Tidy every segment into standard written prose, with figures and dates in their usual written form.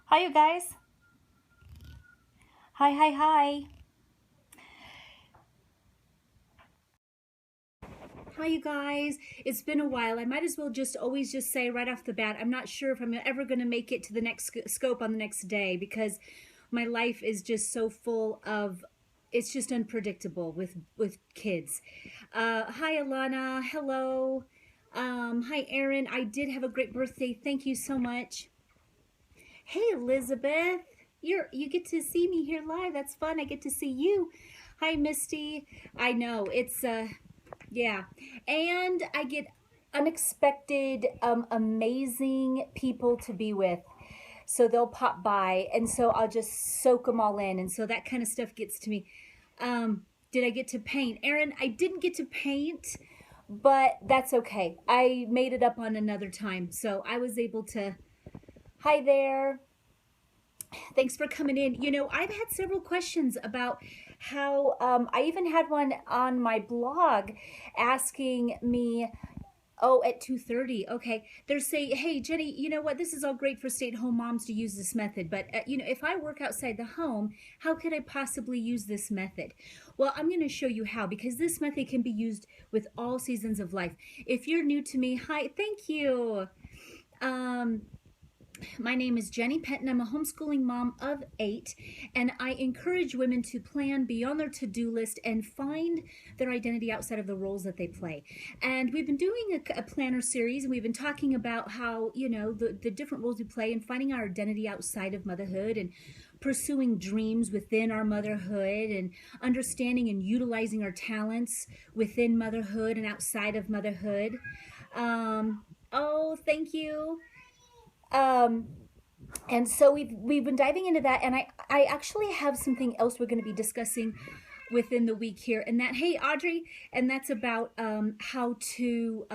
Hi, you guys. Hi, hi, hi. Hi, you guys. It's been a while. I might as well just always just say right off the bat, I'm not sure if I'm ever going to make it to the next scope on the next day because my life is just so full of it's just unpredictable with kids. Hi, Alana. Hello. Hi, Erin. I did have a great birthday. Thank you so much. Hey, Elizabeth. You get to see me here live. That's fun. I get to see you. Hi, Misty. I know it's yeah, and I get unexpected, amazing people to be with. So they'll pop by, and so I'll just soak them all in, and so that kind of stuff gets to me. Did I get to paint, Erin? I didn't get to paint, but that's okay. I made it up on another time, so I was able to. Hi there. Thanks for coming in. I've had several questions about how I even had one on my blog asking me, oh, at 2:30. Okay. They're saying, "Hey, Jenny, you know what? This is all great for stay-at-home moms to use this method, but if I work outside the home, how could I possibly use this method?" Well, I'm going to show you how because this method can be used with all seasons of life. If you're new to me, hi, thank you. Um, my name is Jenny Penton. I'm a homeschooling mom of 8, and I encourage women to plan beyond their to-do list and find their identity outside of the roles that they play. And we've been doing a planner series, and we've been talking about how, the different roles we play and finding our identity outside of motherhood and pursuing dreams within our motherhood and understanding and utilizing our talents within motherhood and outside of motherhood. Oh, thank you. Um, and so we've been diving into that, and I actually have something else we're going to be discussing within the week here, and that, hey, Audrey, and that's about how to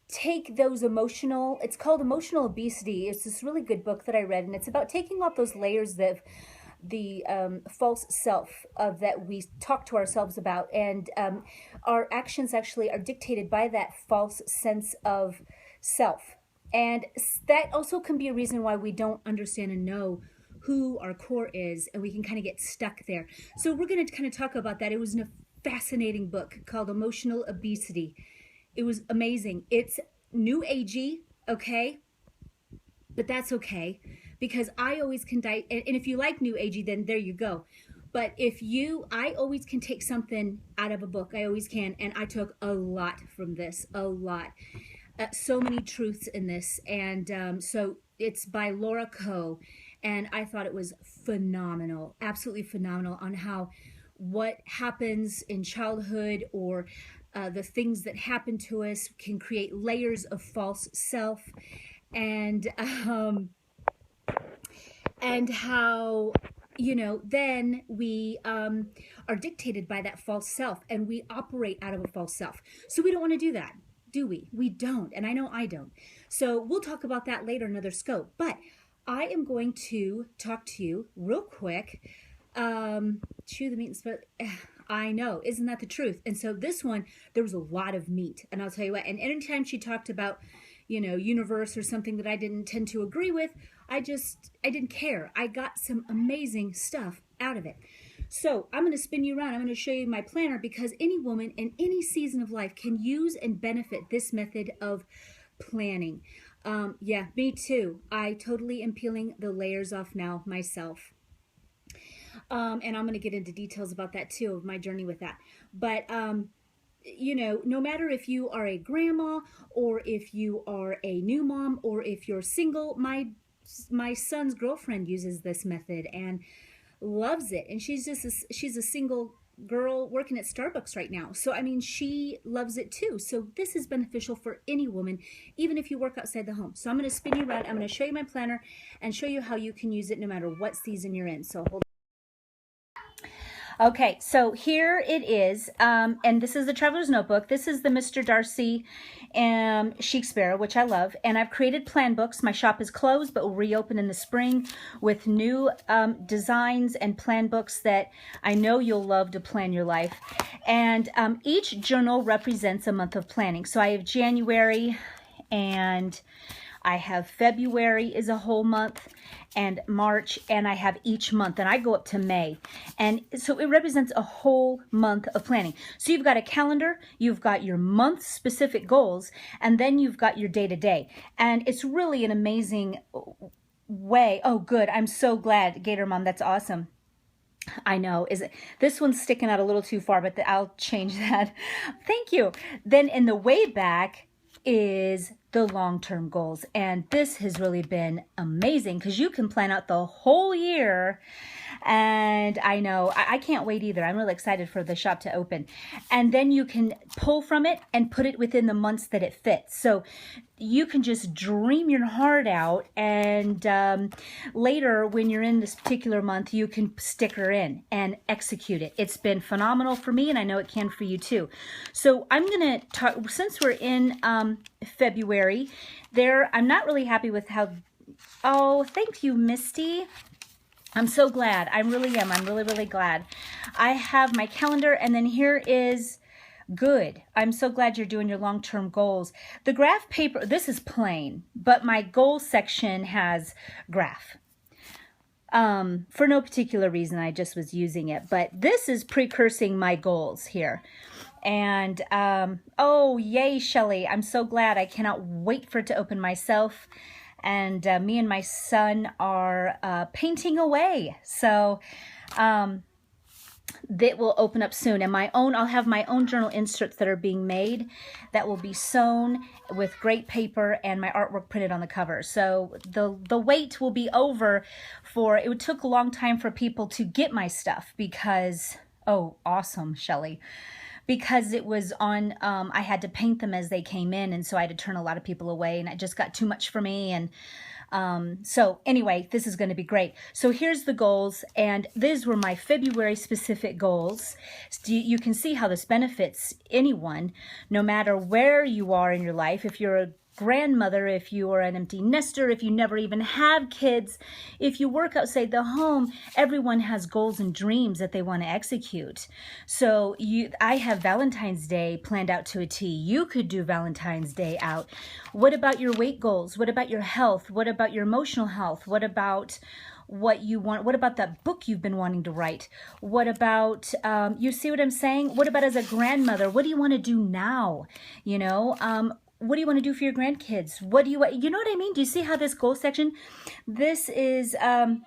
take those emotional. It's called Emotional Obesity. It's this really good book that I read, and it's about taking off those layers of the false self of that we talk to ourselves about, and our actions actually are dictated by that false sense of self. And that also can be a reason why we don't understand and know who our core is, and we can kind of get stuck there. So we're going to kind of talk about that. It was a fascinating book called Emotional Obesity. It was amazing. It's new agey, okay? But that's okay because I always can die. And if you like new agey, then there you go. But I always can take something out of a book. I always can. And I took a lot from this, a lot. So many truths in this. And so it's by Laura Coe. And I thought it was phenomenal, absolutely phenomenal on how what happens in childhood or the things that happen to us can create layers of false self, and how then we are dictated by that false self, and we operate out of a false self. So we don't want to do that, do we? We don't, and I know I don't. So we'll talk about that later, another scope. But I am going to talk to you real quick. Chew the meat and spit. I know, isn't that the truth? And so this one, there was a lot of meat, and I'll tell you what. And anytime she talked about, universe or something that I didn't tend to agree with, I didn't care. I got some amazing stuff out of it. So I'm going to spin you around. I'm going to show you my planner because any woman in any season of life can use and benefit this method of planning. Yeah, me too. I totally am peeling the layers off now myself. And I'm going to get into details about that too, of my journey with that. But no matter if you are a grandma or if you are a new mom or if you're single, my son's girlfriend uses this method and loves it, and she's a single girl working at Starbucks right now. So I mean, she loves it too. So this is beneficial for any woman, even if you work outside the home. So I'm going to spin you around. I'm going to show you my planner and show you how you can use it no matter what season you're in. So hold. Okay, so here it is, and this is the Traveler's Notebook. This is the Mr. Darcy Chic Sparrow, which I love, and I've created plan books. My shop is closed, but will reopen in the spring with new designs and plan books that I know you'll love to plan your life. And each journal represents a month of planning. So I have January, and I have February is a whole month, and March, and I have each month, and I go up to May. And so it represents a whole month of planning. So you've got a calendar, you've got your month specific goals, and then you've got your day-to-day. And it's really an amazing way. Oh, good. I'm so glad, Gator Mom. That's awesome. I know. Is it this one's sticking out a little too far, but I'll change that. Thank you. Then in the way back is the long-term goals. And this has really been amazing because you can plan out the whole year. And I know I can't wait either. I'm really excited for the shop to open. And then you can pull from it and put it within the months that it fits. So you can just dream your heart out, and later when you're in this particular month, you can stick her in and execute it. It's been phenomenal for me, and I know it can for you too. So I'm going to talk, since we're in February, I'm not really happy with how, oh, thank you, Misty. I'm so glad. I really am. I'm really, really glad. I have my calendar, and then here is good. I'm so glad you're doing your long-term goals. The graph paper, this is plain, but my goals section has graph. For no particular reason, I just was using it, but this is precursing my goals here. And, oh, yay, Shelly. I'm so glad. I cannot wait for it to open myself. And me and my son are painting away. So, that will open up soon. And I'll have my own journal inserts that are being made that will be sewn with great paper and my artwork printed on the cover. So the wait will be over it took a long time for people to get my stuff because, oh, awesome, Shelly. Because it was on, I had to paint them as they came in, and so I had to turn a lot of people away, and it just got too much for me. And so anyway, this is going to be great. So here's the goals, and these were my February specific goals. You can see how this benefits anyone, no matter where you are in your life. If you're a grandmother, if you are an empty nester, if you never even have kids, if you work outside the home, everyone has goals and dreams that they want to execute. So I have Valentine's Day planned out to a T. You could do Valentine's Day out. What about your weight goals? What about your health? What about your emotional health? What about what you want? What about that book you've been wanting to write? What about, you see what I'm saying? What about as a grandmother? What do you want to do now? You know, what do you want to do for your grandkids? What do you want? You know what I mean? Do you see how this goal section, this is, oh,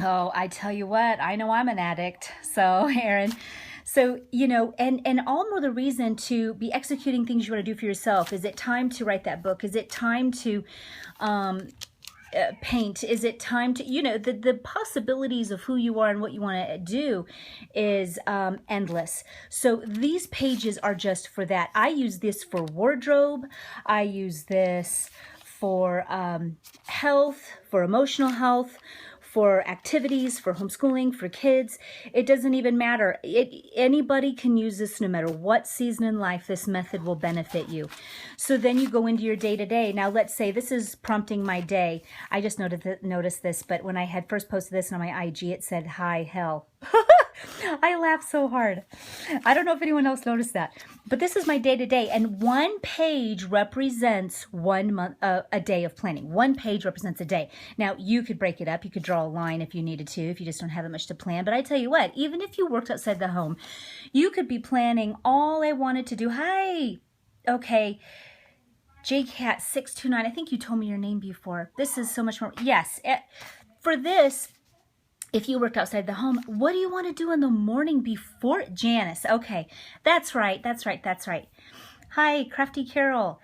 I tell you what, I know I'm an addict. So Aaron, so, you know, and all more the reason to be executing things you want to do for yourself. Is it time to write that book? Is it time to, paint? Is it time to, you know, the possibilities of who you are and what you want to do is endless. So these pages are just for that. I use this for wardrobe. I use this for health, for emotional health, for activities, for homeschooling, for kids. It doesn't even matter. Anybody can use this no matter what season in life. This method will benefit you. So then you go into your day-to-day. Now let's say this is prompting my day. I just noticed this, but when I had first posted this on my IG, it said, "Hi, hell." I laughed so hard. I don't know if anyone else noticed that, but this is my day-to-day, and one page represents 1 month, a day of planning. One page represents a day. Now, you could break it up. You could draw a line if you needed to, if you just don't have that much to plan. But I tell you what, even if you worked outside the home, you could be planning all I wanted to do. Hi. Okay. JCat629, I think you told me your name before. This is so much more. Yes. For this, if you worked outside the home, what do you want to do in the morning before? Janice. Okay. That's right. That's right. That's right. Hi, Crafty Carol.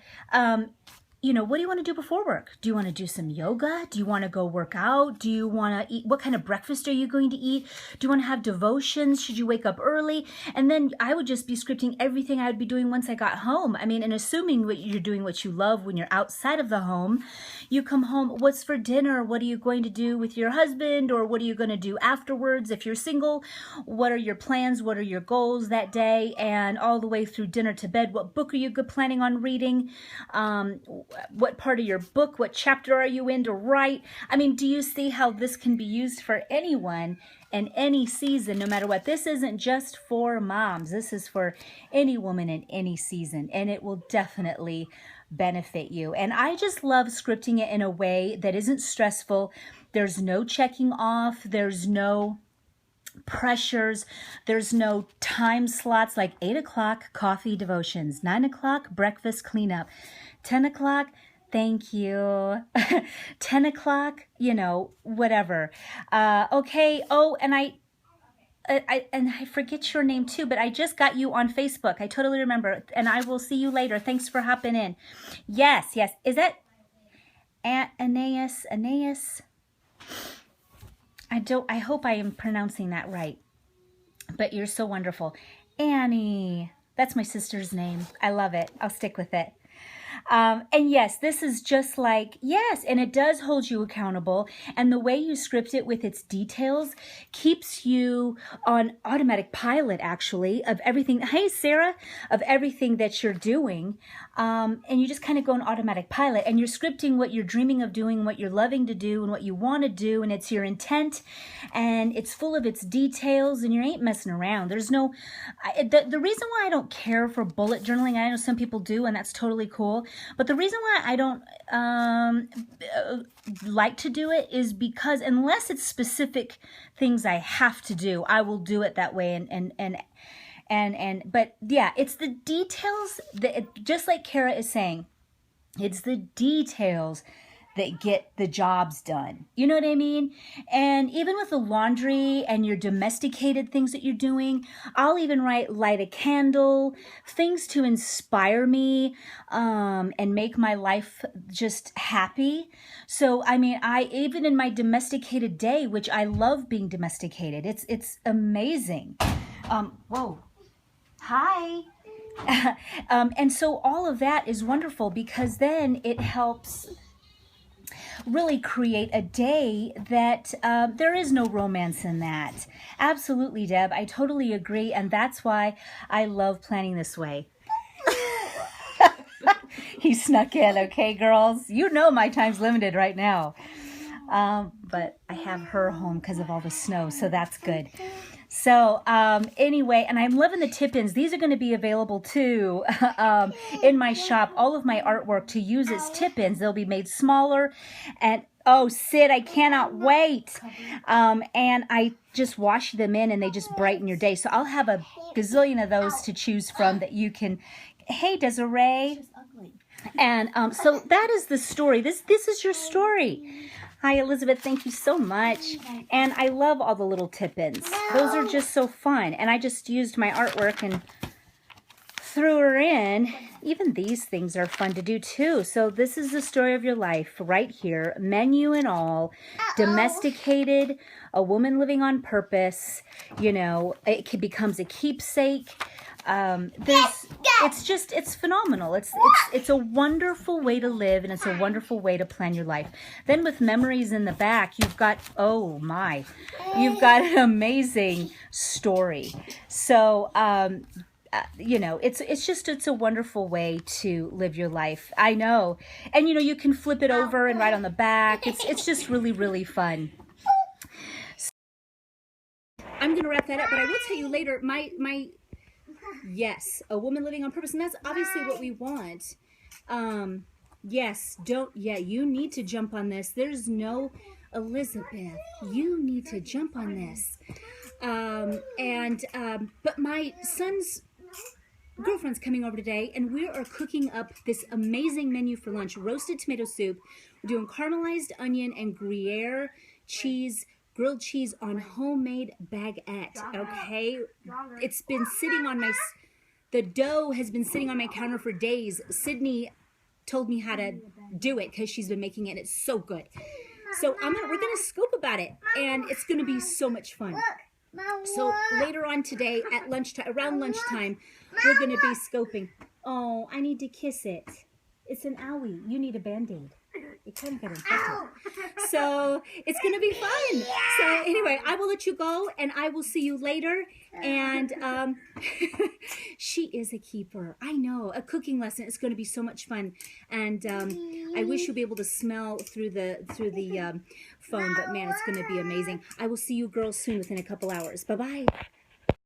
You know, what do you want to do before work? Do you want to do some yoga? Do you want to go work out? Do you want to eat? What kind of breakfast are you going to eat? Do you want to have devotions? Should you wake up early? And then I would just be scripting everything I would be doing once I got home. I mean, and assuming you're doing what you love when you're outside of the home, you come home, what's for dinner? What are you going to do with your husband? Or what are you going to do afterwards if you're single? What are your plans? What are your goals that day? And all the way through dinner to bed, what book are you planning on reading? What part of your book, what chapter are you in to write? I mean, do you see how this can be used for anyone in any season, no matter what? This isn't just for moms. This is for any woman in any season, and it will definitely benefit you. And I just love scripting it in a way that isn't stressful. There's no checking off. There's no pressures. There's no time slots like 8 o'clock coffee devotions, 9 o'clock breakfast cleanup, 10 o'clock thank you, 10 o'clock, you know, whatever. Okay. Oh, and I forget your name too, but I just got you on Facebook. I totally remember. And I will see you later. Thanks for hopping in. Yes, yes. Is that Aeneas? Aeneas? I hope I am pronouncing that right. But you're so wonderful. Annie. That's my sister's name. I love it. I'll stick with it. And yes, this is just like, yes, and it does hold you accountable. And the way you script it with its details keeps you on automatic pilot, actually, of everything. Hey, Sarah, of everything that you're doing. And you just kind of go on automatic pilot, and you're scripting what you're dreaming of doing, what you're loving to do, and what you want to do. And it's your intent, and it's full of its details, and you ain't messing around. There's no, the reason why I don't care for bullet journaling, I know some people do, and that's totally cool. But the reason why I don't like to do it is because unless it's specific things I have to do, I will do it that way. But yeah, it's the details that, just like Kara is saying, it's the details that get the jobs done. You know what I mean? And even with the laundry and your domesticated things that you're doing, I'll even light a candle, things to inspire me and make my life just happy. So, I mean, even in my domesticated day, which I love being domesticated, it's amazing. Whoa. Hi. And so all of that is wonderful because then it helps really create a day that there is no romance in that. Absolutely, Deb. I totally agree. And that's why I love planning this way. He snuck in. Okay, girls. You know my time's limited right now. But I have her home because of all the snow. So that's good. So anyway, and I'm loving the tip-ins. These are going to be available too in my shop. All of my artwork to use as tip-ins. They'll be made smaller. And oh, Sid, I cannot wait. And I just wash them in and they just brighten your day. So I'll have a gazillion of those to choose from that you can. Hey, Desiree. She's ugly. And so that is the story. This is your story. Hi, Elizabeth. Thank you so much. And I love all the little tip-ins. Those are just so fun. And I just used my artwork and threw her in. Even these things are fun to do too. So this is the story of your life right here. Menu and all. Domesticated. A woman living on purpose. You know, it becomes a keepsake. It's phenomenal. It's a wonderful way to live, and it's a wonderful way to plan your life. Then with memories in the back, you've got, oh my, you've got an amazing story. So, you know, it's a wonderful way to live your life. I know. And, you know, you can flip it over and write on the back. It's just really, really fun. I'm going to wrap that up, but I will tell you later, yes, a woman living on purpose, and that's obviously what we want. Yes, you need to jump on this. There's no Elizabeth. You need to jump on this. But my son's girlfriend's coming over today, and we are cooking up this amazing menu for lunch: roasted tomato soup. We're doing caramelized onion and Gruyere cheese. Grilled cheese on homemade baguette, okay? It's been sitting on the dough has been sitting on my counter for days. Sydney told me how to do it because she's been making it. It's so good. So we're gonna scope about it, and it's gonna be so much fun. So later on today at lunchtime, around lunchtime, we're gonna be scoping. Oh, I need to kiss it. It's an owie. You need a Band-Aid. It kind of got infected. So it's going to be fun. So anyway, I will let you go, and I will see you later. And she is a keeper. I know. A cooking lesson is going to be so much fun. And I wish you'll be able to smell through the phone, but man, it's going to be amazing. I will see you girls soon within a couple hours. Bye-bye.